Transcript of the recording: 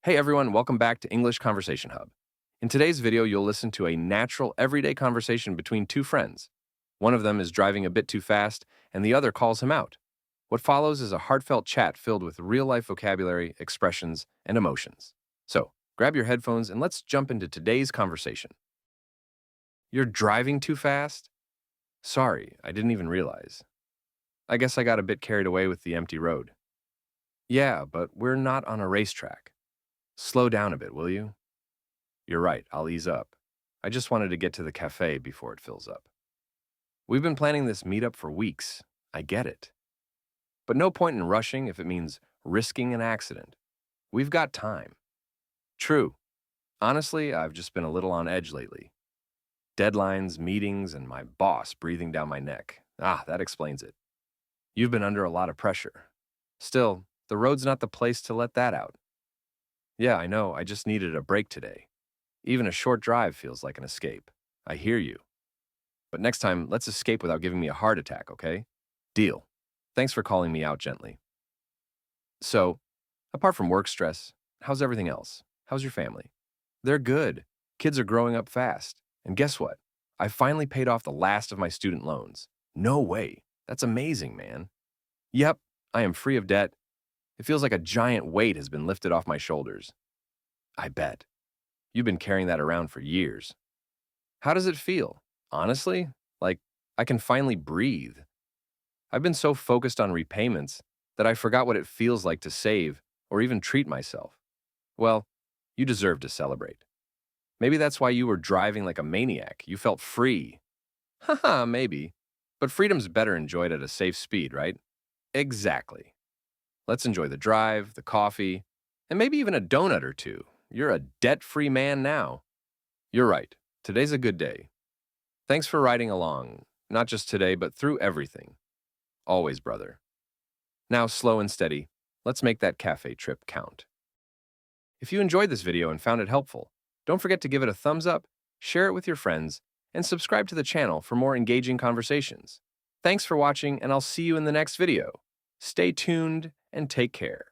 Hey everyone, welcome back to English Conversation Hub. In today's video, you'll listen to a natural, everyday conversation between two friends. One of them is driving a bit too fast, and the other calls him out. What follows is a heartfelt chat filled with real-life vocabulary, expressions, and emotions. So, grab your headphones and let's jump into today's conversation. You're driving too fast? Sorry, I didn't even realize. I guess I got a bit carried away with the empty road. Yeah, but we're not on a racetrack. Slow down a bit, will you? You're right, I'll ease up. I just wanted to get to the cafe before it fills up. We've been planning this meetup for weeks. I get it. But no point in rushing if it means risking an accident. We've got time. True. Honestly, I've just been a little on edge lately. Deadlines, meetings, and my boss breathing down my neck. That explains it. You've been under a lot of pressure. Still, the road's not the place to let that out. Yeah, I know, I just needed a break today. Even a short drive feels like an escape. I hear you. But next time, let's escape without giving me a heart attack, okay? Deal. Thanks for calling me out gently. So, apart from work stress, how's everything else? How's your family? They're good. Kids are growing up fast. And guess what? I finally paid off the last of my student loans. No way. That's amazing, man. Yep, I am free of debt. It feels like a giant weight has been lifted off my shoulders. I bet. You've been carrying that around for years. How does it feel? Honestly, like I can finally breathe. I've been so focused on repayments that I forgot what it feels like to save or even treat myself. Well, you deserve to celebrate. Maybe that's why you were driving like a maniac. You felt free. Haha, maybe. But freedom's better enjoyed at a safe speed, right? Exactly. Let's enjoy the drive, the coffee, and maybe even a donut or two. You're a debt-free man now. You're right. Today's a good day. Thanks for riding along, not just today, but through everything. Always, brother. Now, slow and steady, let's make that cafe trip count. If you enjoyed this video and found it helpful, don't forget to give it a thumbs up, share it with your friends, and subscribe to the channel for more engaging conversations. Thanks for watching, and I'll see you in the next video. Stay tuned and take care.